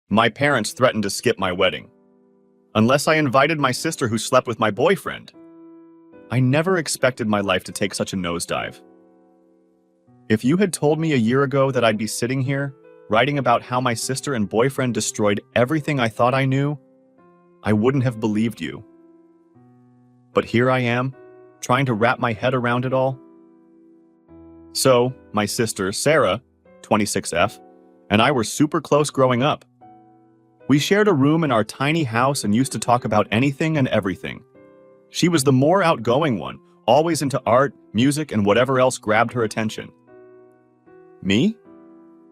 My parents threatened to skip my wedding, unless I invited my sister who slept with my boyfriend. I never expected my life to take such a nosedive. If you had told me a year ago that I'd be sitting here, writing about how my sister and boyfriend destroyed everything I thought I knew, I wouldn't have believed you. But here I am, trying to wrap my head around it all. So, my sister, Sarah, 26F, and I were super close growing up. We shared a room in our tiny house and used to talk about anything and everything. She was the more outgoing one, always into art, music, and whatever else grabbed her attention. Me?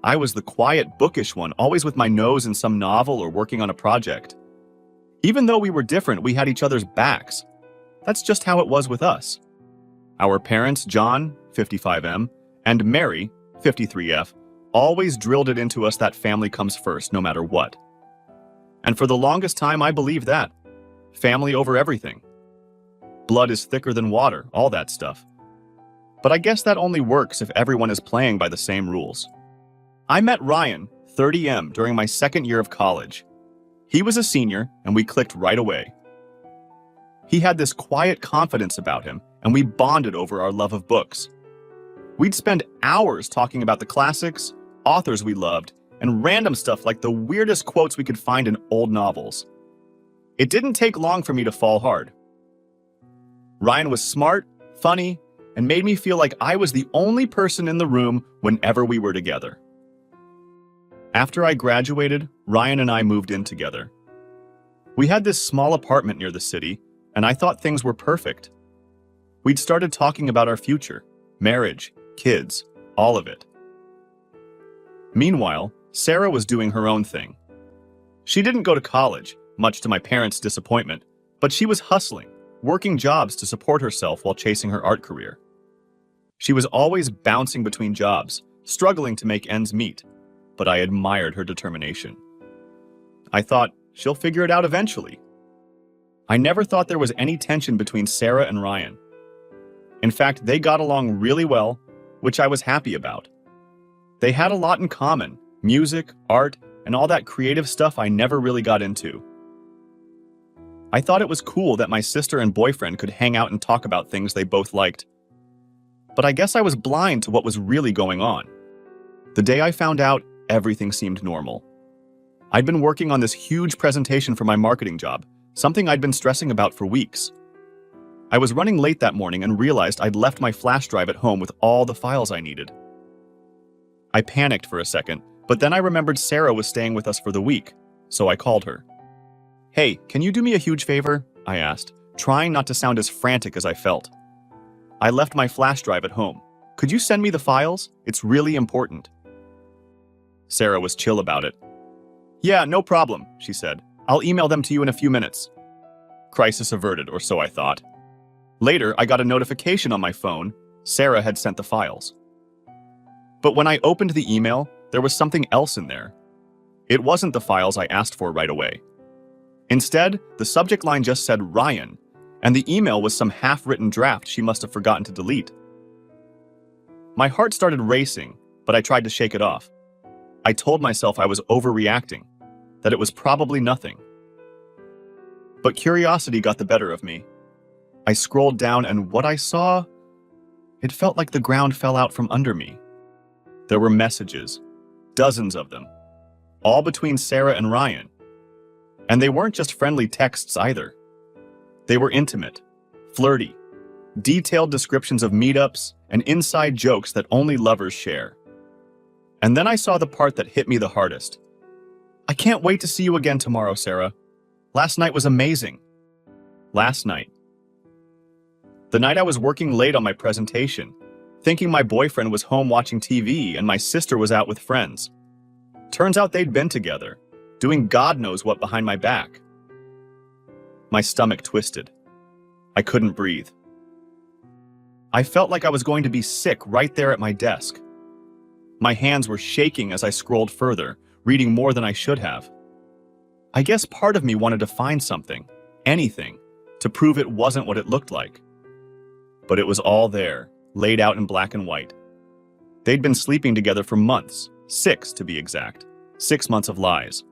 I was the quiet, bookish one, always with my nose in some novel or working on a project. Even though we were different, we had each other's backs. That's just how it was with us. Our parents, John, 55M, and Mary, 53F, always drilled it into us that family comes first, no matter what. And for the longest time, I believed that. Family over everything. Blood is thicker than water, all that stuff. But I guess that only works if everyone is playing by the same rules. I met Ryan, 30M, during my second year of college. He was a senior, and we clicked right away. He had this quiet confidence about him, and we bonded over our love of books. We'd spend hours talking about the classics, authors we loved, and random stuff like the weirdest quotes we could find in old novels. It didn't take long for me to fall hard. Ryan was smart, funny, and made me feel like I was the only person in the room whenever we were together. After I graduated, Ryan and I moved in together. We had this small apartment near the city, and I thought things were perfect. We'd started talking about our future, marriage, kids, all of it. Meanwhile, Sarah was doing her own thing. She didn't go to college, much to my parents' disappointment, but she was hustling, working jobs to support herself while chasing her art career. She was always bouncing between jobs, struggling to make ends meet, but I admired her determination. I thought, she'll figure it out eventually. I never thought there was any tension between Sarah and Ryan. In fact, they got along really well, which I was happy about. They had a lot in common, music, art, and all that creative stuff I never really got into. I thought it was cool that my sister and boyfriend could hang out and talk about things they both liked. But I guess I was blind to what was really going on. The day I found out, everything seemed normal. I'd been working on this huge presentation for my marketing job, something I'd been stressing about for weeks. I was running late that morning and realized I'd left my flash drive at home with all the files I needed. I panicked for a second, but then I remembered Sarah was staying with us for the week, so I called her. "Hey, can you do me a huge favor?" I asked, trying not to sound as frantic as I felt. "I left my flash drive at home. Could you send me the files? It's really important." Sarah was chill about it. "Yeah, no problem," she said. "I'll email them to you in a few minutes." Crisis averted, or so I thought. Later, I got a notification on my phone. Sarah had sent the files. But when I opened the email, there was something else in there. It wasn't the files I asked for right away. Instead, the subject line just said Ryan, and the email was some half-written draft she must have forgotten to delete. My heart started racing, but I tried to shake it off. I told myself I was overreacting, that it was probably nothing. But curiosity got the better of me. I scrolled down, and what I saw, it felt like the ground fell out from under me. There were messages, dozens of them, all between Sarah and Ryan. And they weren't just friendly texts either. They were intimate, flirty, detailed descriptions of meetups and inside jokes that only lovers share. And then I saw the part that hit me the hardest. "I can't wait to see you again tomorrow, Sarah. Last night was amazing." Last night. The night I was working late on my presentation, thinking my boyfriend was home watching TV and my sister was out with friends. Turns out they'd been together, doing God knows what behind my back. My stomach twisted. I couldn't breathe. I felt like I was going to be sick right there at my desk. My hands were shaking as I scrolled further, reading more than I should have. I guess part of me wanted to find something, anything, to prove it wasn't what it looked like. But it was all there, laid out in black and white. They'd been sleeping together for months, 6 to be exact. 6 months of lies.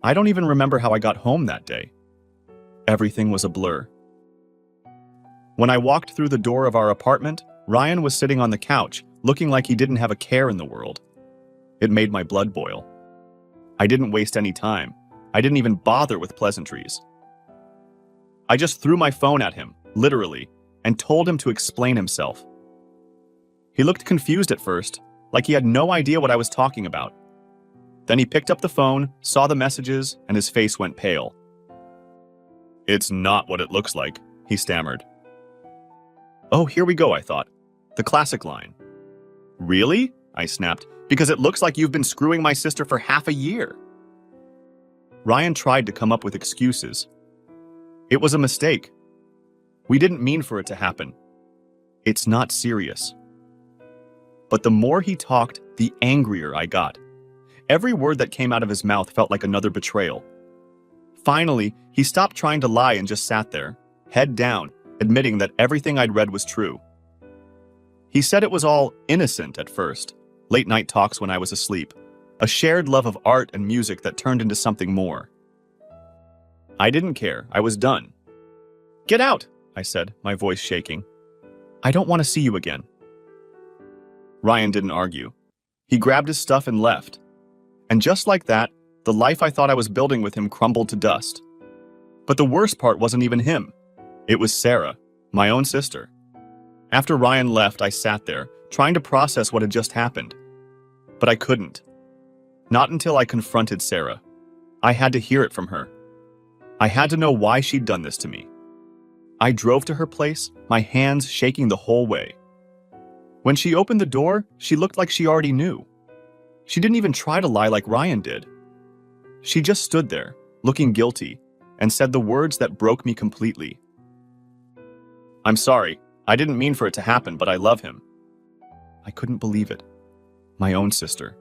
I don't even remember how I got home that day. Everything was a blur. When I walked through the door of our apartment, Ryan was sitting on the couch, looking like he didn't have a care in the world. It made my blood boil. I didn't waste any time. I didn't even bother with pleasantries. I just threw my phone at him, literally, and told him to explain himself. He looked confused at first, like he had no idea what I was talking about. Then he picked up the phone, saw the messages, and his face went pale. "It's not what it looks like," he stammered. Oh, here we go, I thought. The classic line. "Really?" I snapped. "Because it looks like you've been screwing my sister for half a year." Ryan tried to come up with excuses. It was a mistake. We didn't mean for it to happen. It's not serious. But the more he talked, the angrier I got. Every word that came out of his mouth felt like another betrayal. Finally, he stopped trying to lie and just sat there, head down, admitting that everything I'd read was true. He said it was all innocent at first, late-night talks when I was asleep, a shared love of art and music that turned into something more. I didn't care. I was done. "Get out," I said, my voice shaking. "I don't want to see you again." Ryan didn't argue. He grabbed his stuff and left. And just like that, the life I thought I was building with him crumbled to dust. But the worst part wasn't even him. It was Sarah, my own sister. After Ryan left, I sat there, trying to process what had just happened. But I couldn't. Not until I confronted Sarah. I had to hear it from her. I had to know why she'd done this to me. I drove to her place, my hands shaking the whole way. When she opened the door, she looked like she already knew. She didn't even try to lie like Ryan did. She just stood there, looking guilty, and said the words that broke me completely. "I'm sorry. I didn't mean for it to happen, but I love him." I couldn't believe it. My own sister.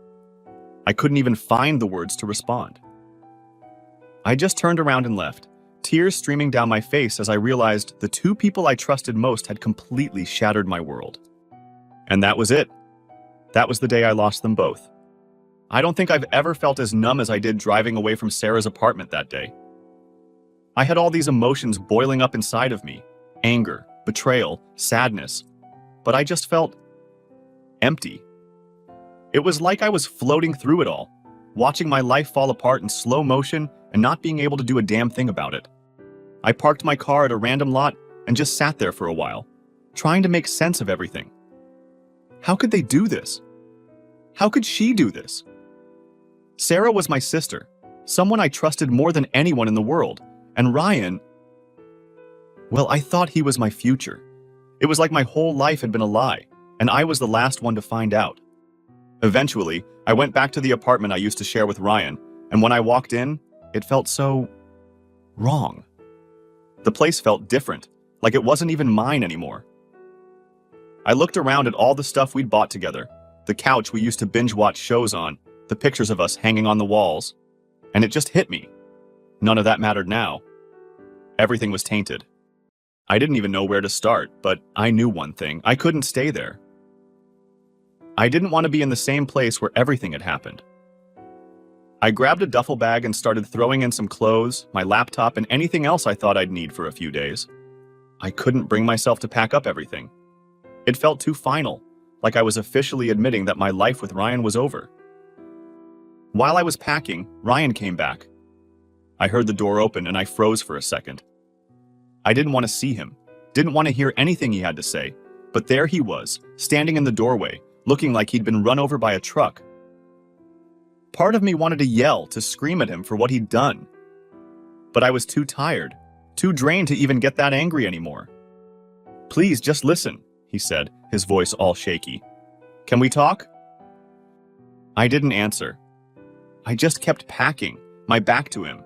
I couldn't even find the words to respond. I just turned around and left, tears streaming down my face as I realized the two people I trusted most had completely shattered my world. And that was it. That was the day I lost them both. I don't think I've ever felt as numb as I did driving away from Sarah's apartment that day. I had all these emotions boiling up inside of me: anger, betrayal, sadness. But I just felt empty. It was like I was floating through it all, watching my life fall apart in slow motion and not being able to do a damn thing about it. I parked my car at a random lot and just sat there for a while, trying to make sense of everything. How could they do this? How could she do this? Sarah was my sister, someone I trusted more than anyone in the world, and Ryan, well, I thought he was my future. It was like my whole life had been a lie, and I was the last one to find out. Eventually, I went back to the apartment I used to share with Ryan, and when I walked in, it felt so wrong. The place felt different, like it wasn't even mine anymore. I looked around at all the stuff we'd bought together, the couch we used to binge-watch shows on, the pictures of us hanging on the walls, and it just hit me. None of that mattered now. Everything was tainted. I didn't even know where to start, but I knew one thing: I couldn't stay there. I didn't want to be in the same place where everything had happened. I grabbed a duffel bag and started throwing in some clothes, my laptop, and anything else I thought I'd need for a few days. I couldn't bring myself to pack up everything. It felt too final, like I was officially admitting that my life with Ryan was over. While I was packing, Ryan came back. I heard the door open and I froze for a second. I didn't want to see him, didn't want to hear anything he had to say, but there he was, standing in the doorway, looking like he'd been run over by a truck. Part of me wanted to yell, to scream at him for what he'd done. But I was too tired, too drained to even get that angry anymore. "Please, just listen," he said, his voice all shaky. "Can we talk?" I didn't answer. I just kept packing, my back to him.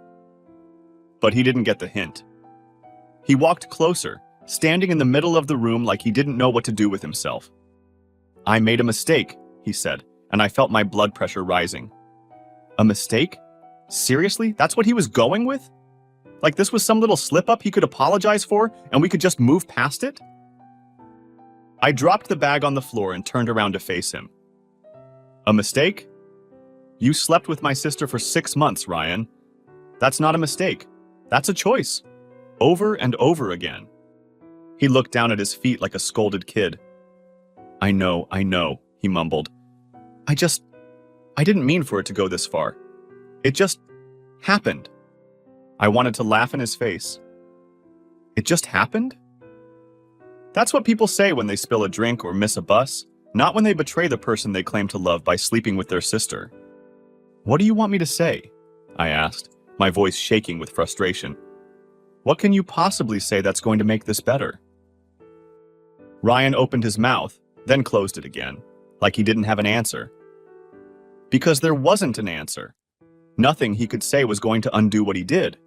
But he didn't get the hint. He walked closer, standing in the middle of the room like he didn't know what to do with himself. "I made a mistake," he said, and I felt my blood pressure rising. A mistake? Seriously? That's what he was going with? Like this was some little slip-up he could apologize for, and we could just move past it? I dropped the bag on the floor and turned around to face him. "A mistake? You slept with my sister for 6 months, Ryan. That's not a mistake. That's a choice. Over and over again. He looked down at his feet like a scolded kid. I know, he mumbled. I didn't mean for it to go this far. It just happened. I wanted to laugh in his face. It just happened? That's what people say when they spill a drink or miss a bus, not when they betray the person they claim to love by sleeping with their sister. What do you want me to say? I asked, my voice shaking with frustration. What can you possibly say that's going to make this better? Ryan opened his mouth, then closed it again, like he didn't have an answer. Because there wasn't an answer. Nothing he could say was going to undo what he did.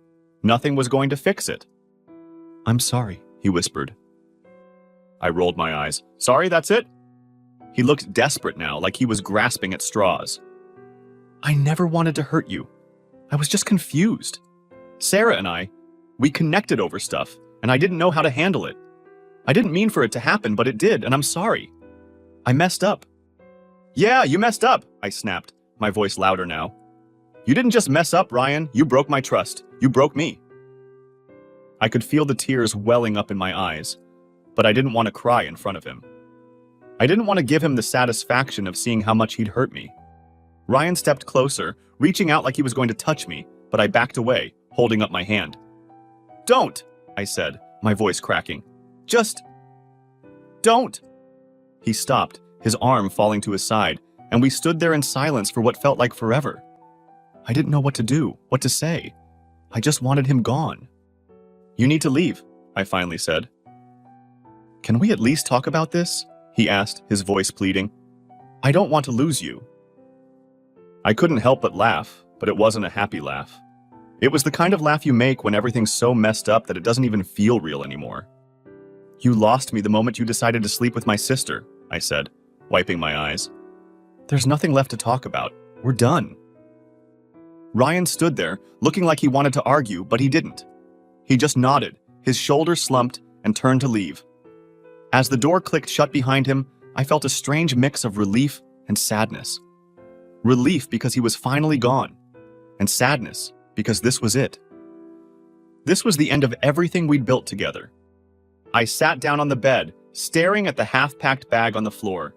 Nothing was going to fix it. I'm sorry, he whispered. I rolled my eyes. Sorry, that's it? He looked desperate now, like he was grasping at straws. I never wanted to hurt you. I was just confused. Sarah and we connected over stuff, and I didn't know how to handle it. I didn't mean for it to happen, but it did, and I'm sorry. I messed up. Yeah, you messed up, I snapped, my voice louder now. You didn't just mess up, Ryan. You broke my trust. You broke me. I could feel the tears welling up in my eyes, but I didn't want to cry in front of him. I didn't want to give him the satisfaction of seeing how much he'd hurt me. Ryan stepped closer, reaching out like he was going to touch me, but I backed away, holding up my hand. Don't, I said, my voice cracking. Just don't. He stopped, his arm falling to his side, and we stood there in silence for what felt like forever. I didn't know what to do, what to say. I just wanted him gone. You need to leave, I finally said. Can we at least talk about this? He asked, his voice pleading. I don't want to lose you. I couldn't help but laugh, but it wasn't a happy laugh. It was the kind of laugh you make when everything's so messed up that it doesn't even feel real anymore. You lost me the moment you decided to sleep with my sister, I said, wiping my eyes. There's nothing left to talk about. We're done. Ryan stood there, looking like he wanted to argue, but he didn't. He just nodded, his shoulders slumped, and turned to leave. As the door clicked shut behind him, I felt a strange mix of relief and sadness. Relief because he was finally gone, and sadness because this was it. This was the end of everything we'd built together. I sat down on the bed, staring at the half-packed bag on the floor.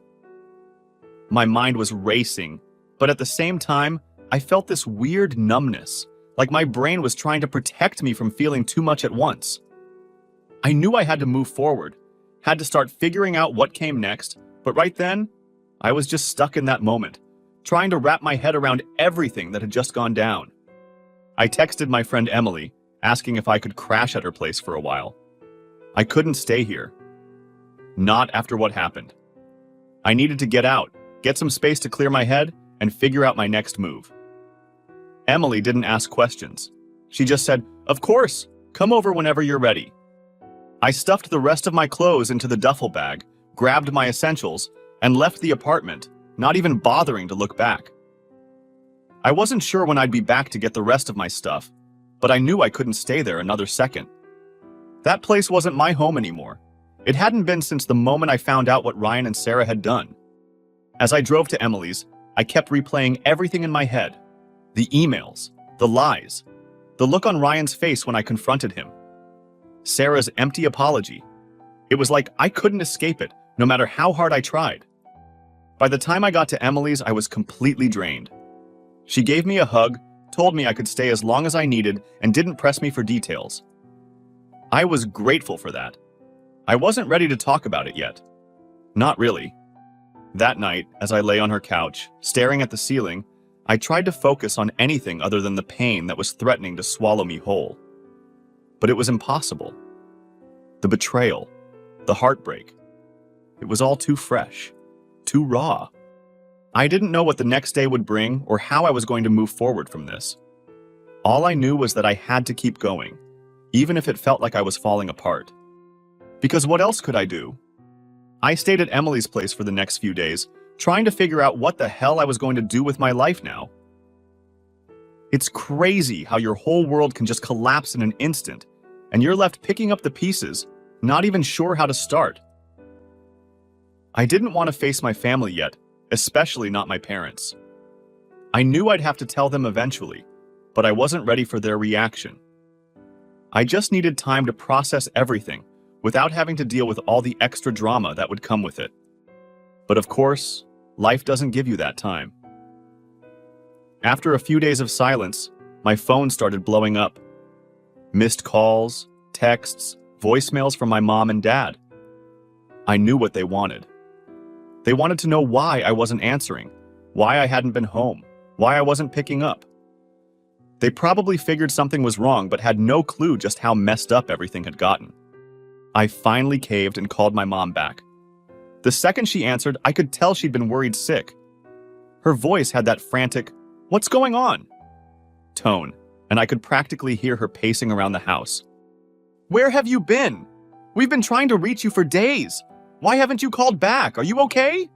My mind was racing, but at the same time, I felt this weird numbness, like my brain was trying to protect me from feeling too much at once. I knew I had to move forward, had to start figuring out what came next, but right then, I was just stuck in that moment, trying to wrap my head around everything that had just gone down. I texted my friend Emily, asking if I could crash at her place for a while. I couldn't stay here. Not after what happened. I needed to get out, get some space to clear my head, and figure out my next move. Emily didn't ask questions. She just said, "Of course, come over whenever you're ready." I stuffed the rest of my clothes into the duffel bag, grabbed my essentials, and left the apartment, not even bothering to look back. I wasn't sure when I'd be back to get the rest of my stuff, but I knew I couldn't stay there another second. That place wasn't my home anymore. It hadn't been since the moment I found out what Ryan and Sarah had done. As I drove to Emily's, I kept replaying everything in my head. The emails, the lies, the look on Ryan's face when I confronted him. Sarah's empty apology. It was like I couldn't escape it, no matter how hard I tried. By the time I got to Emily's, I was completely drained. She gave me a hug, told me I could stay as long as I needed, and didn't press me for details. I was grateful for that. I wasn't ready to talk about it yet. Not really. That night, as I lay on her couch, staring at the ceiling, I tried to focus on anything other than the pain that was threatening to swallow me whole. But it was impossible. The betrayal, the heartbreak, it was all too fresh, too raw. I didn't know what the next day would bring or how I was going to move forward from this. All I knew was that I had to keep going, even if it felt like I was falling apart. Because what else could I do? I stayed at Emily's place for the next few days, trying to figure out what the hell I was going to do with my life now. It's crazy how your whole world can just collapse in an instant, and you're left picking up the pieces, not even sure how to start. I didn't want to face my family yet, especially not my parents. I knew I'd have to tell them eventually, but I wasn't ready for their reaction. I just needed time to process everything without having to deal with all the extra drama that would come with it. But of course, life doesn't give you that time. After a few days of silence, my phone started blowing up. Missed calls, texts, voicemails from my mom and dad. I knew what they wanted. They wanted to know why I wasn't answering, why I hadn't been home, why I wasn't picking up. They probably figured something was wrong but had no clue just how messed up everything had gotten. I finally caved and called my mom back. The second she answered, I could tell she'd been worried sick. Her voice had that frantic, "What's going on?" tone, and I could practically hear her pacing around the house. "Where have you been? We've been trying to reach you for days. Why haven't you called back? Are you okay?"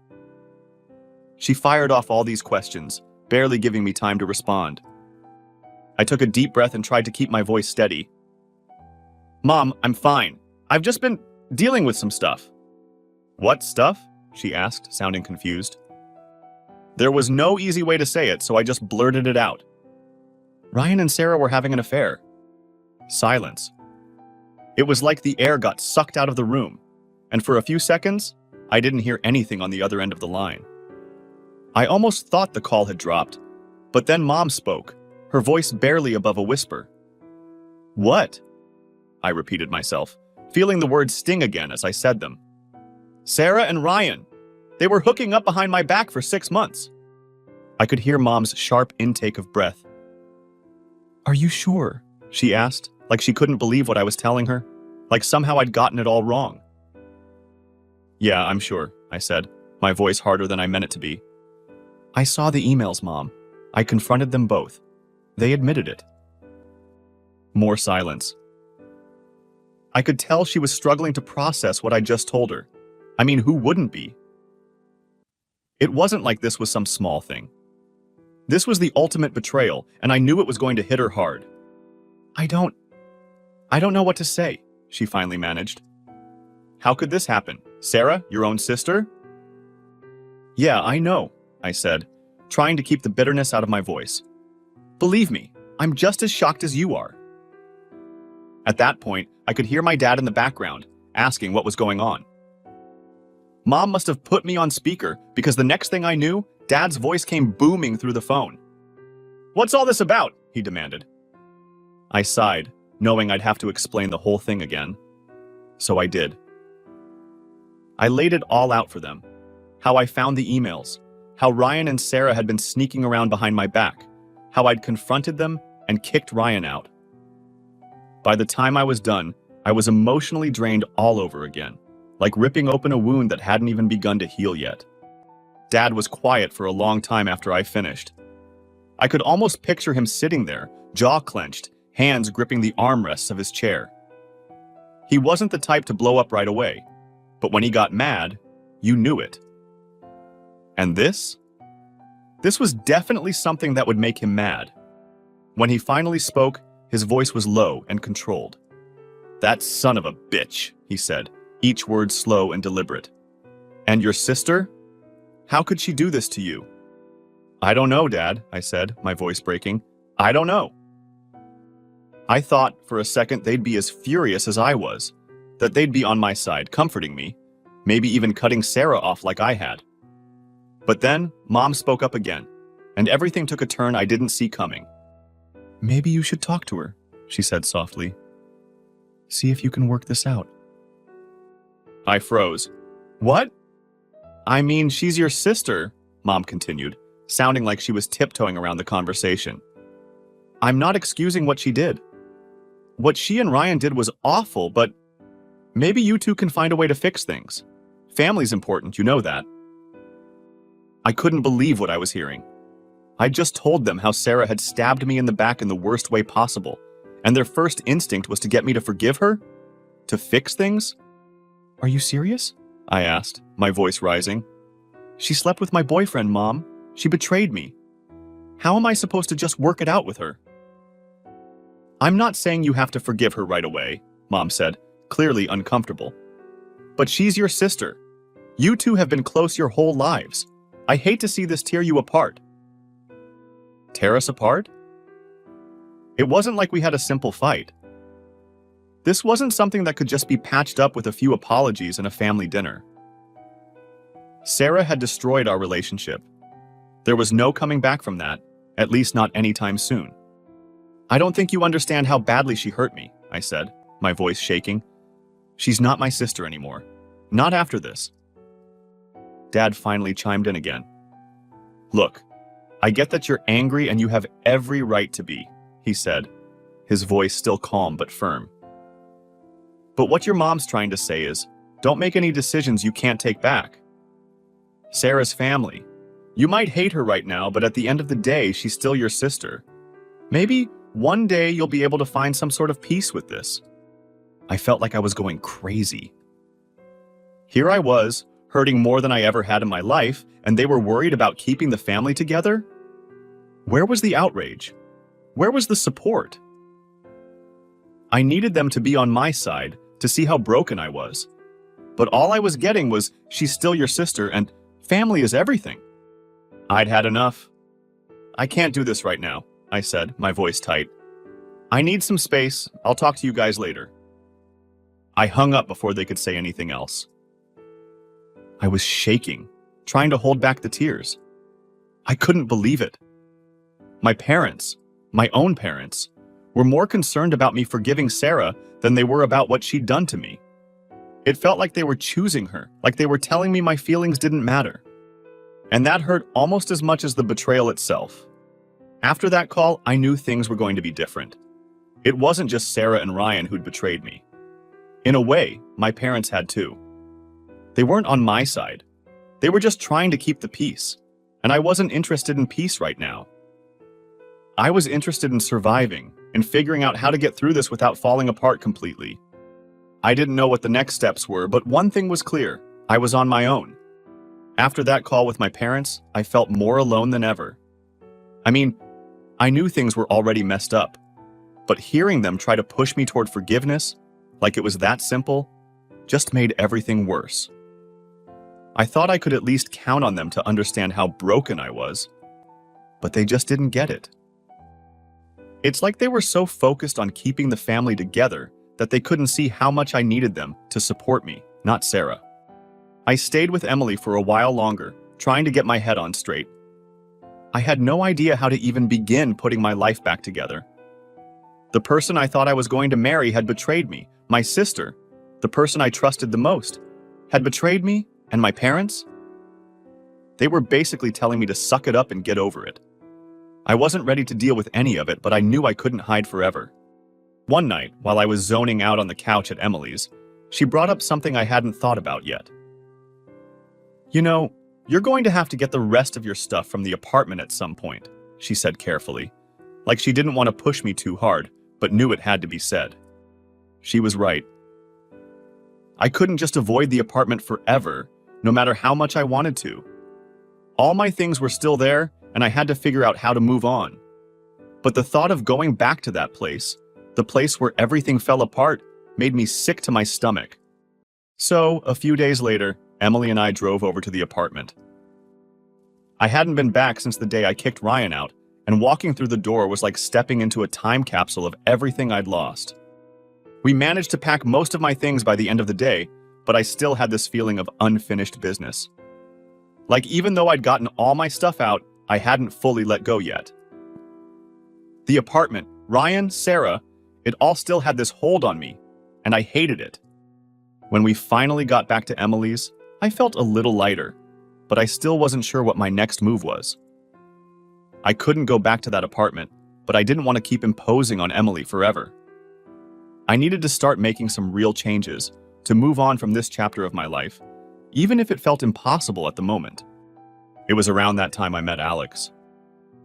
She fired off all these questions, barely giving me time to respond. I took a deep breath and tried to keep my voice steady. "Mom, I'm fine. I've just been dealing with some stuff." "What stuff?" she asked, sounding confused. There was no easy way to say it, so I just blurted it out. "Ryan and Sarah were having an affair." Silence. It was like the air got sucked out of the room, and for a few seconds, I didn't hear anything on the other end of the line. I almost thought the call had dropped, but then Mom spoke, her voice barely above a whisper. "What?" I repeated myself, feeling the words sting again as I said them. "Sarah and Ryan. They were hooking up behind my back for 6 months." I could hear Mom's sharp intake of breath. "Are you sure?" she asked, like she couldn't believe what I was telling her, like somehow I'd gotten it all wrong. "Yeah, I'm sure," I said, my voice harder than I meant it to be. "I saw the emails, Mom. I confronted them both. They admitted it." More silence. I could tell she was struggling to process what I just told her. I mean, who wouldn't be? It wasn't like this was some small thing. This was the ultimate betrayal, and I knew it was going to hit her hard. I don't know what to say," she finally managed. "How could this happen? Sarah, your own sister?" "Yeah, I know," I said, trying to keep the bitterness out of my voice. "Believe me, I'm just as shocked as you are." At that point, I could hear my dad in the background, asking what was going on. Mom must have put me on speaker because the next thing I knew, Dad's voice came booming through the phone. "What's all this about?" he demanded. I sighed, knowing I'd have to explain the whole thing again. So I did. I laid it all out for them. How I found the emails, how Ryan and Sarah had been sneaking around behind my back, how I'd confronted them and kicked Ryan out. By the time I was done, I was emotionally drained all over again, like ripping open a wound that hadn't even begun to heal yet. Dad was quiet for a long time after I finished. I could almost picture him sitting there, jaw clenched, hands gripping the armrests of his chair. He wasn't the type to blow up right away, but when he got mad, you knew it. And this? This was definitely something that would make him mad. When he finally spoke, his voice was low and controlled. "That son of a bitch," he said, each word slow and deliberate. "And your sister? How could she do this to you?" "I don't know, Dad," I said, my voice breaking. "I don't know." I thought for a second they'd be as furious as I was, that they'd be on my side, comforting me, maybe even cutting Sarah off like I had. But then, Mom spoke up again, and everything took a turn I didn't see coming. "Maybe you should talk to her," she said softly. "See if you can work this out." I froze. "What?" "I mean, she's your sister," Mom continued, sounding like she was tiptoeing around the conversation. "I'm not excusing what she did. What she and Ryan did was awful, but maybe you two can find a way to fix things. Family's important, you know that." I couldn't believe what I was hearing. I'd just told them how Sarah had stabbed me in the back in the worst way possible, and their first instinct was to get me to forgive her? To fix things? "Are you serious?" I asked, my voice rising. "She slept with my boyfriend, Mom. She betrayed me. How am I supposed to just work it out with her?" "I'm not saying you have to forgive her right away," Mom said, clearly uncomfortable. "But she's your sister. You two have been close your whole lives. I hate to see this tear you apart." "Tear us apart?" It wasn't like we had a simple fight. This wasn't something that could just be patched up with a few apologies and a family dinner. Sarah had destroyed our relationship. There was no coming back from that, at least not anytime soon. I don't think you understand how badly she hurt me, I said, my voice shaking. She's not my sister anymore. Not after this. Dad finally chimed in again. Look, I get that you're angry and you have every right to be, he said, his voice still calm but firm. But what your mom's trying to say is, don't make any decisions you can't take back. Sarah's family. You might hate her right now, but at the end of the day, she's still your sister. Maybe one day you'll be able to find some sort of peace with this. I felt like I was going crazy. Here I was, hurting more than I ever had in my life, and they were worried about keeping the family together? Where was the outrage? Where was the support? I needed them to be on my side to see how broken I was. But all I was getting was, she's still your sister and family is everything. I'd had enough. I can't do this right now, I said, my voice tight. I need some space. I'll talk to you guys later. I hung up before they could say anything else. I was shaking, trying to hold back the tears. I couldn't believe it. My parents, my own parents, were more concerned about me forgiving Sarah than they were about what she'd done to me. It felt like they were choosing her, like they were telling me my feelings didn't matter. And that hurt almost as much as the betrayal itself. After that call, I knew things were going to be different. It wasn't just Sarah and Ryan who'd betrayed me. In a way, my parents had too. They weren't on my side. They were just trying to keep the peace, and I wasn't interested in peace right now. I was interested in surviving and figuring out how to get through this without falling apart completely. I didn't know what the next steps were, but one thing was clear. I was on my own. After that call with my parents, I felt more alone than ever. I mean, I knew things were already messed up, but hearing them try to push me toward forgiveness, like it was that simple, just made everything worse. I thought I could at least count on them to understand how broken I was, but they just didn't get it. It's like they were so focused on keeping the family together that they couldn't see how much I needed them to support me, not Sarah. I stayed with Emily for a while longer, trying to get my head on straight. I had no idea how to even begin putting my life back together. The person I thought I was going to marry had betrayed me. My sister, the person I trusted the most, had betrayed me, and my parents? They were basically telling me to suck it up and get over it. I wasn't ready to deal with any of it, but I knew I couldn't hide forever. One night, while I was zoning out on the couch at Emily's, she brought up something I hadn't thought about yet. You know, you're going to have to get the rest of your stuff from the apartment at some point, she said carefully, like she didn't want to push me too hard, but knew it had to be said. She was right. I couldn't just avoid the apartment forever, no matter how much I wanted to. All my things were still there, and I had to figure out how to move on. But the thought of going back to that place, the place where everything fell apart, made me sick to my stomach. So, a few days later, Emily and I drove over to the apartment. I hadn't been back since the day I kicked Ryan out, and walking through the door was like stepping into a time capsule of everything I'd lost. We managed to pack most of my things by the end of the day, but I still had this feeling of unfinished business. Like even though I'd gotten all my stuff out, I hadn't fully let go yet. The apartment, Ryan, Sarah, it all still had this hold on me, and I hated it. When we finally got back to Emily's, I felt a little lighter, but I still wasn't sure what my next move was. I couldn't go back to that apartment, but I didn't want to keep imposing on Emily forever. I needed to start making some real changes to move on from this chapter of my life, even if it felt impossible at the moment. It was around that time I met Alex.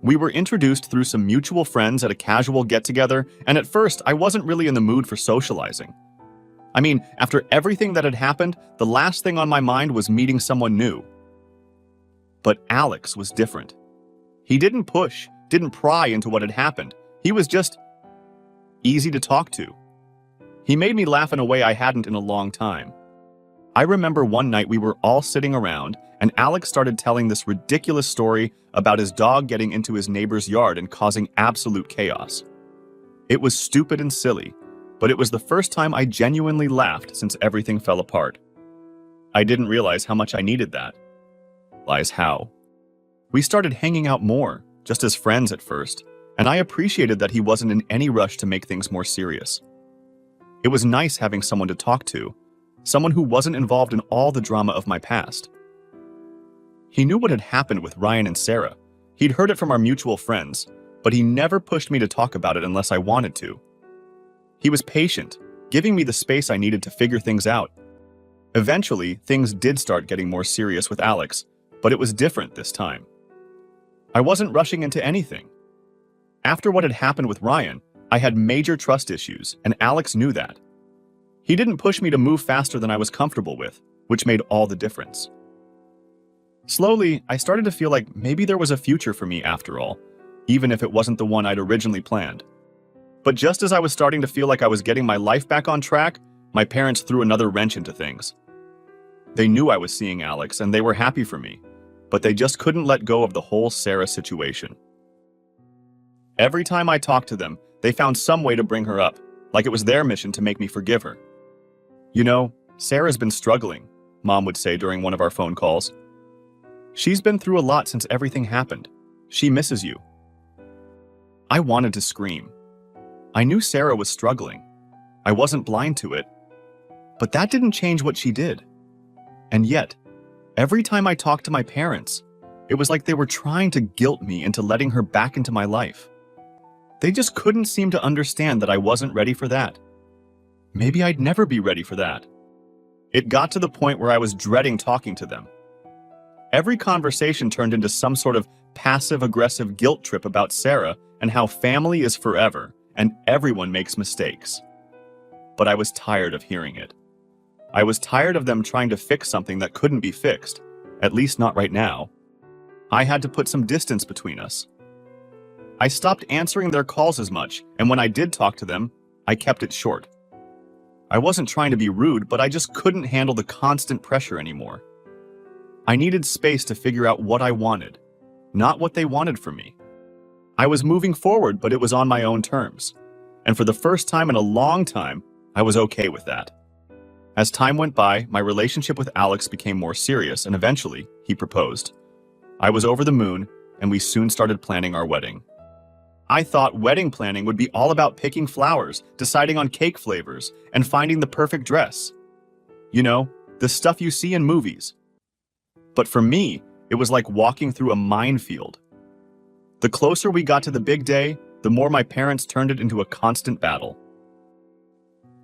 We were introduced through some mutual friends at a casual get-together, and at first I wasn't really in the mood for socializing. I mean, after everything that had happened, the last thing on my mind was meeting someone new. But Alex was different. He didn't push, didn't pry into what had happened. He was just easy to talk to. He made me laugh in a way I hadn't in a long time. I remember one night we were all sitting around, and Alex started telling this ridiculous story about his dog getting into his neighbor's yard and causing absolute chaos. It was stupid and silly, but it was the first time I genuinely laughed since everything fell apart. I didn't realize how much I needed that. Lies how. We started hanging out more, just as friends at first, and I appreciated that he wasn't in any rush to make things more serious. It was nice having someone to talk to, someone who wasn't involved in all the drama of my past. He knew what had happened with Ryan and Sarah. He'd heard it from our mutual friends, but he never pushed me to talk about it unless I wanted to. He was patient, giving me the space I needed to figure things out. Eventually, things did start getting more serious with Alex, but it was different this time. I wasn't rushing into anything. After what had happened with Ryan, I had major trust issues, and Alex knew that. He didn't push me to move faster than I was comfortable with, which made all the difference. Slowly, I started to feel like maybe there was a future for me after all, even if it wasn't the one I'd originally planned. But just as I was starting to feel like I was getting my life back on track, my parents threw another wrench into things. They knew I was seeing Alex and they were happy for me, but they just couldn't let go of the whole Sarah situation. Every time I talked to them, they found some way to bring her up, like it was their mission to make me forgive her. You know, Sarah's been struggling, Mom would say during one of our phone calls. She's been through a lot since everything happened. She misses you. I wanted to scream. I knew Sarah was struggling. I wasn't blind to it. But that didn't change what she did. And yet, every time I talked to my parents, it was like they were trying to guilt me into letting her back into my life. They just couldn't seem to understand that I wasn't ready for that. Maybe I'd never be ready for that. It got to the point where I was dreading talking to them. Every conversation turned into some sort of passive-aggressive guilt trip about Sarah and how family is forever and everyone makes mistakes. But I was tired of hearing it. I was tired of them trying to fix something that couldn't be fixed, at least not right now. I had to put some distance between us. I stopped answering their calls as much, and when I did talk to them, I kept it short. I wasn't trying to be rude, but I just couldn't handle the constant pressure anymore. I needed space to figure out what I wanted, not what they wanted from me. I was moving forward, but it was on my own terms. And for the first time in a long time, I was okay with that. As time went by, my relationship with Alex became more serious, and eventually, he proposed. I was over the moon, and we soon started planning our wedding. I thought wedding planning would be all about picking flowers, deciding on cake flavors, and finding the perfect dress. You know, the stuff you see in movies. But for me, it was like walking through a minefield. The closer we got to the big day, the more my parents turned it into a constant battle.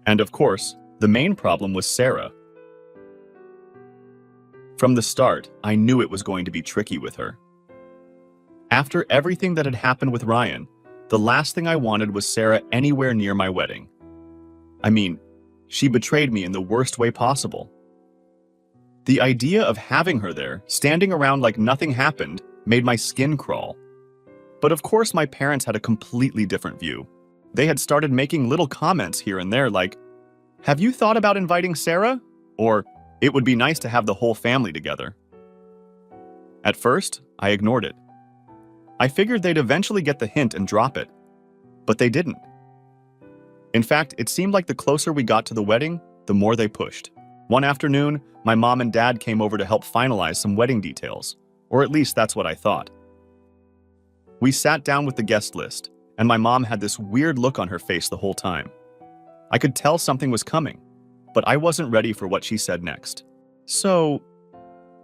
And of course, the main problem was Sarah. From the start, I knew it was going to be tricky with her. After everything that had happened with Ryan, the last thing I wanted was Sarah anywhere near my wedding. I mean, she betrayed me in the worst way possible. The idea of having her there, standing around like nothing happened, made my skin crawl. But of course my parents had a completely different view. They had started making little comments here and there like, "Have you thought about inviting Sarah?" Or, "It would be nice to have the whole family together." At first, I ignored it. I figured they'd eventually get the hint and drop it. But they didn't. In fact, it seemed like the closer we got to the wedding, the more they pushed. One afternoon, my mom and dad came over to help finalize some wedding details, or at least that's what I thought. We sat down with the guest list, and my mom had this weird look on her face the whole time. I could tell something was coming, but I wasn't ready for what she said next. "So,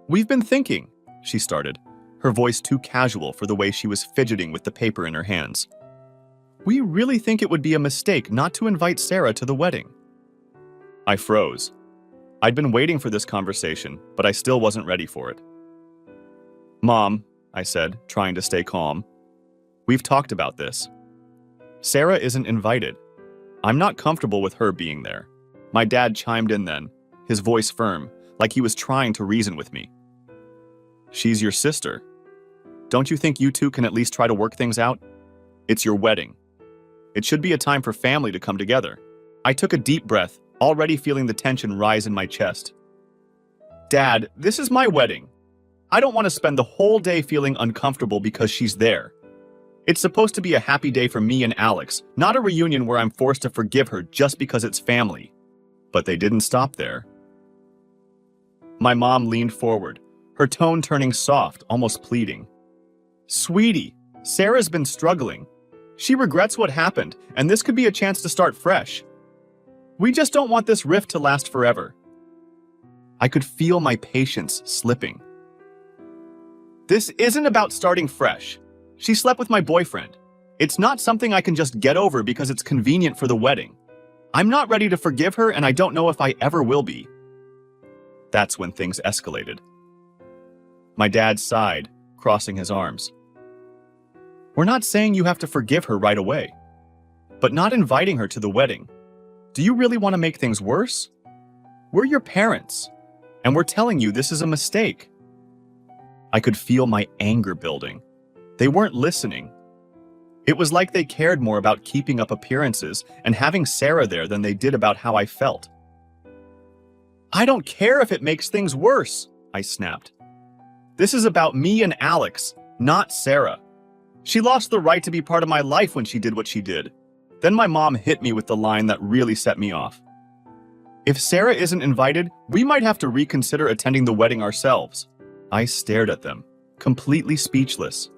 we've been thinking," she started, her voice too casual for the way she was fidgeting with the paper in her hands. "We really think it would be a mistake not to invite Sarah to the wedding." I froze. I'd been waiting for this conversation, but I still wasn't ready for it. "Mom," I said, trying to stay calm, "we've talked about this. Sarah isn't invited. I'm not comfortable with her being there." My dad chimed in then, his voice firm, like he was trying to reason with me. "She's your sister. Don't you think you two can at least try to work things out? It's your wedding. It should be a time for family to come together." I took a deep breath, already feeling the tension rise in my chest. "Dad, this is my wedding. I don't want to spend the whole day feeling uncomfortable because she's there. It's supposed to be a happy day for me and Alex, not a reunion where I'm forced to forgive her just because it's family. But they didn't stop there. My mom leaned forward, her tone turning soft, almost pleading. Sweetie, Sarah's been struggling. She regrets what happened, and this could be a chance to start fresh. We just don't want this rift to last forever. I could feel my patience slipping. This isn't about starting fresh. She slept with my boyfriend. It's not something I can just get over because it's convenient for the wedding. I'm not ready to forgive her, and I don't know if I ever will be. That's when things escalated. My dad sighed, crossing his arms. We're not saying you have to forgive her right away, but not inviting her to the wedding. Do you really want to make things worse? We're your parents, and we're telling you this is a mistake. I could feel my anger building. They weren't listening. It was like they cared more about keeping up appearances and having Sarah there than they did about how I felt. I don't care if it makes things worse, I snapped. This is about me and Alex, not Sarah. She lost the right to be part of my life when she did what she did. Then my mom hit me with the line that really set me off. If Sarah isn't invited, we might have to reconsider attending the wedding ourselves. I stared at them, completely speechless.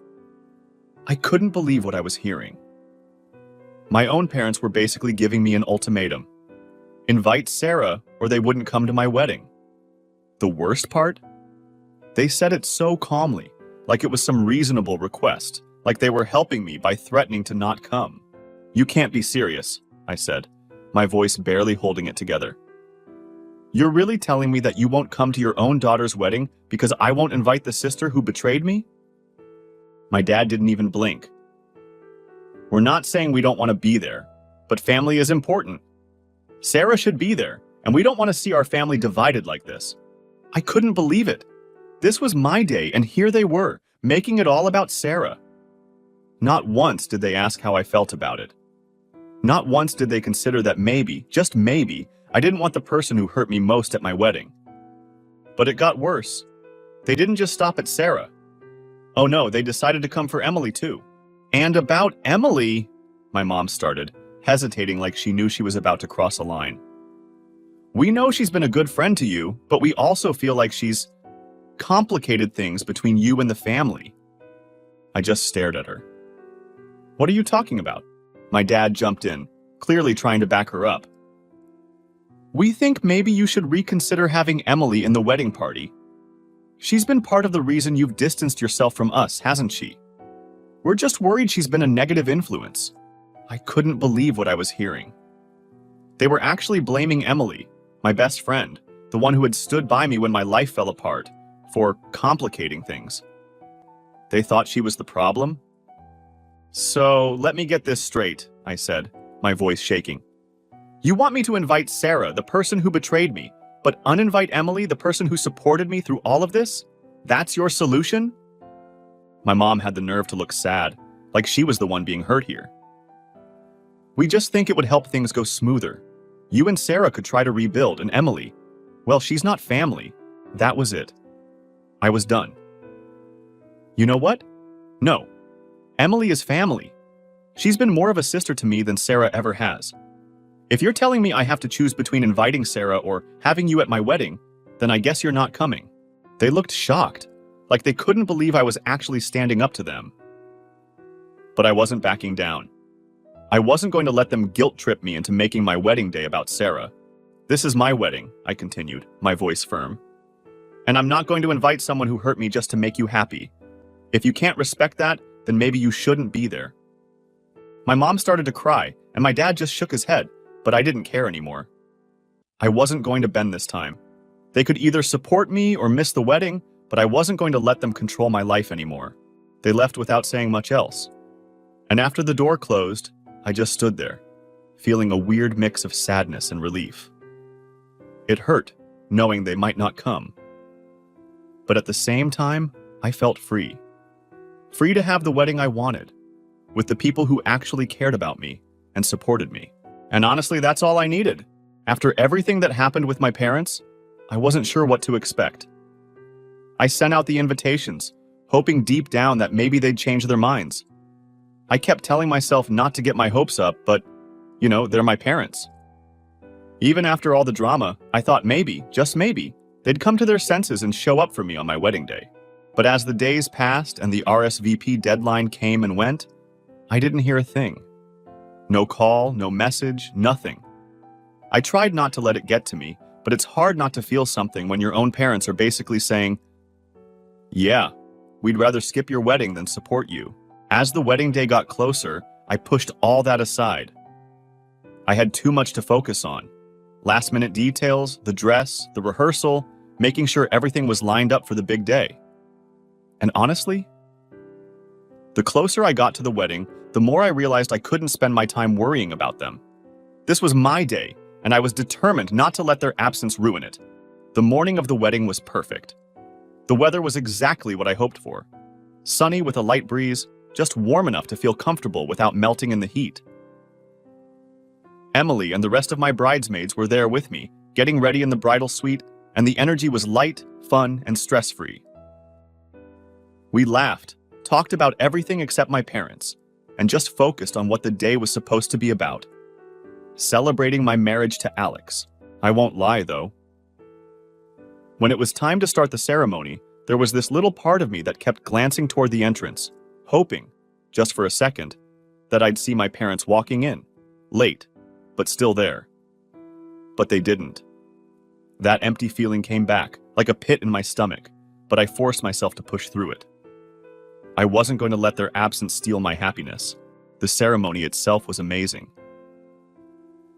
I couldn't believe what I was hearing. My own parents were basically giving me an ultimatum. Invite Sarah or they wouldn't come to my wedding. The worst part? They said it so calmly, like it was some reasonable request, like they were helping me by threatening to not come. You can't be serious, I said, my voice barely holding it together. You're really telling me that you won't come to your own daughter's wedding because I won't invite the sister who betrayed me? My dad didn't even blink. We're not saying we don't want to be there, but family is important. Sarah should be there, and we don't want to see our family divided like this. I couldn't believe it. This was my day, and here they were, making it all about Sarah. Not once did they ask how I felt about it. Not once did they consider that maybe, just maybe, I didn't want the person who hurt me most at my wedding. But it got worse. They didn't just stop at Sarah. Oh no, they decided to come for Emily too. And about Emily, my mom started, hesitating like she knew she was about to cross a line. We know she's been a good friend to you, but we also feel like she's complicated things between you and the family. I just stared at her. What are you talking about? My dad jumped in, clearly trying to back her up. We think maybe you should reconsider having Emily in the wedding party. She's been part of the reason you've distanced yourself from us, hasn't she? We're just worried she's been a negative influence. I couldn't believe what I was hearing. They were actually blaming Emily, my best friend, the one who had stood by me when my life fell apart, for complicating things. They thought she was the problem? So, let me get this straight, I said, my voice shaking. You want me to invite Sarah, the person who betrayed me, but uninvite Emily, the person who supported me through all of this? That's your solution? My mom had the nerve to look sad, like she was the one being hurt here. We just think it would help things go smoother. You and Sarah could try to rebuild, and Emily, well, she's not family. That was it. I was done. You know what? No. Emily is family. She's been more of a sister to me than Sarah ever has. If you're telling me I have to choose between inviting Sarah or having you at my wedding, then I guess you're not coming. They looked shocked, like they couldn't believe I was actually standing up to them. But I wasn't backing down. I wasn't going to let them guilt trip me into making my wedding day about Sarah. This is my wedding, I continued, my voice firm. And I'm not going to invite someone who hurt me just to make you happy. If you can't respect that, then maybe you shouldn't be there. My mom started to cry, and my dad just shook his head, but I didn't care anymore. I wasn't going to bend this time. They could either support me or miss the wedding, but I wasn't going to let them control my life anymore. They left without saying much else. And after the door closed, I just stood there, feeling a weird mix of sadness and relief. It hurt, knowing they might not come. But at the same time, I felt free. Free to have the wedding I wanted, with the people who actually cared about me and supported me. And honestly, that's all I needed. After everything that happened with my parents, I wasn't sure what to expect. I sent out the invitations, hoping deep down that maybe they'd change their minds. I kept telling myself not to get my hopes up, but, they're my parents. Even after all the drama, I thought maybe, just maybe, they'd come to their senses and show up for me on my wedding day. But as the days passed and the RSVP deadline came and went, I didn't hear a thing. No call, no message, nothing. I tried not to let it get to me, but it's hard not to feel something when your own parents are basically saying, "Yeah, we'd rather skip your wedding than support you." As the wedding day got closer, I pushed all that aside. I had too much to focus on. Last-minute details, the dress, the rehearsal, making sure everything was lined up for the big day. And honestly, the closer I got to the wedding, the more I realized I couldn't spend my time worrying about them. This was my day, and I was determined not to let their absence ruin it. The morning of the wedding was perfect. The weather was exactly what I hoped for. Sunny with a light breeze, just warm enough to feel comfortable without melting in the heat. Emily and the rest of my bridesmaids were there with me, getting ready in the bridal suite, and the energy was light, fun, and stress-free. We laughed, talked about everything except my parents, and just focused on what the day was supposed to be about. Celebrating my marriage to Alex. I won't lie, though. When it was time to start the ceremony, there was this little part of me that kept glancing toward the entrance, hoping, just for a second, that I'd see my parents walking in, late, but still there. But they didn't. That empty feeling came back, like a pit in my stomach, but I forced myself to push through it. I wasn't going to let their absence steal my happiness. The ceremony itself was amazing.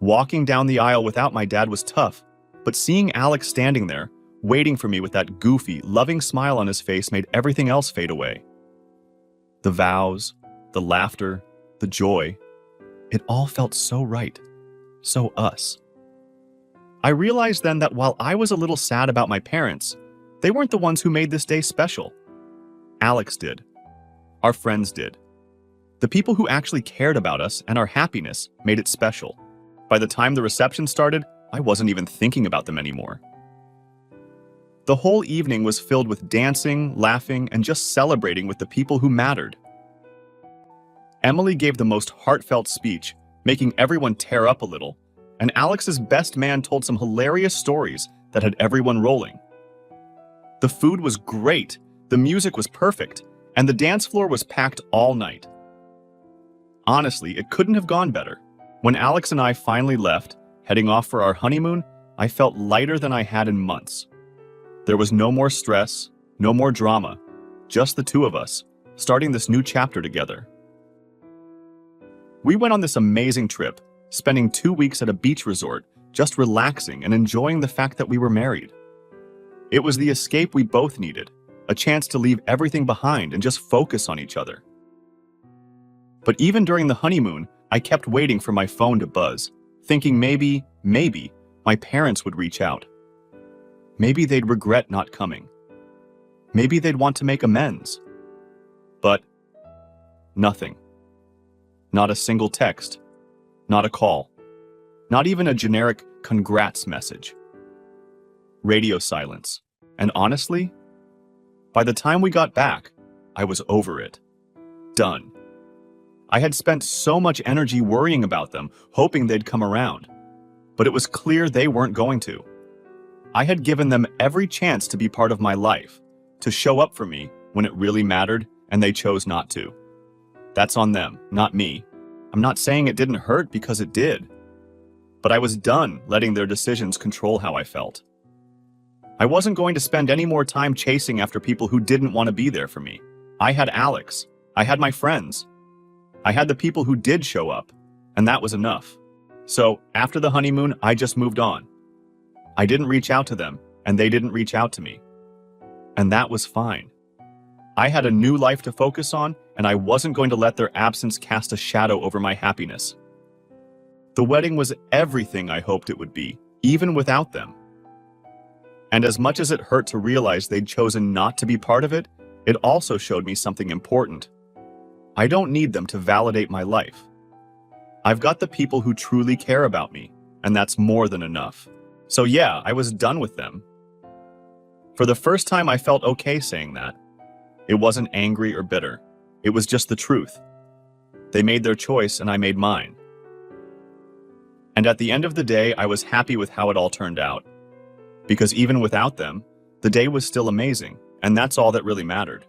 Walking down the aisle without my dad was tough, but seeing Alex standing there, waiting for me with that goofy, loving smile on his face made everything else fade away. The vows, the laughter, the joy, it all felt so right, so us. I realized then that while I was a little sad about my parents, they weren't the ones who made this day special. Alex did. Our friends did. The people who actually cared about us and our happiness made it special. By the time the reception started, I wasn't even thinking about them anymore. The whole evening was filled with dancing, laughing, and just celebrating with the people who mattered. Emily gave the most heartfelt speech, making everyone tear up a little, and Alex's best man told some hilarious stories that had everyone rolling. The food was great, the music was perfect, and the dance floor was packed all night. Honestly, it couldn't have gone better. When Alex and I finally left, heading off for our honeymoon, I felt lighter than I had in months. There was no more stress, no more drama, just the two of us, starting this new chapter together. We went on this amazing trip, spending 2 weeks at a beach resort, just relaxing and enjoying the fact that we were married. It was the escape we both needed, a chance to leave everything behind and just focus on each other. But even during the honeymoon, I kept waiting for my phone to buzz, thinking maybe my parents would reach out. Maybe they'd regret not coming. Maybe they'd want to make amends. But nothing. Not a single text. Not a call. Not even a generic congrats message. Radio silence. And honestly, by the time we got back, I was over it. Done. I had spent so much energy worrying about them, hoping they'd come around. But it was clear they weren't going to. I had given them every chance to be part of my life, to show up for me when it really mattered, and they chose not to. That's on them, not me. I'm not saying it didn't hurt because it did. But I was done letting their decisions control how I felt. I wasn't going to spend any more time chasing after people who didn't want to be there for me. I had Alex. I had my friends. I had the people who did show up, and that was enough. So, after the honeymoon, I just moved on. I didn't reach out to them, and they didn't reach out to me. And that was fine. I had a new life to focus on, and I wasn't going to let their absence cast a shadow over my happiness. The wedding was everything I hoped it would be, even without them. And as much as it hurt to realize they'd chosen not to be part of it, it also showed me something important. I don't need them to validate my life. I've got the people who truly care about me, and that's more than enough. So yeah, I was done with them. For the first time, I felt okay saying that. It wasn't angry or bitter. It was just the truth. They made their choice and I made mine. And at the end of the day, I was happy with how it all turned out. Because even without them, the day was still amazing, and that's all that really mattered.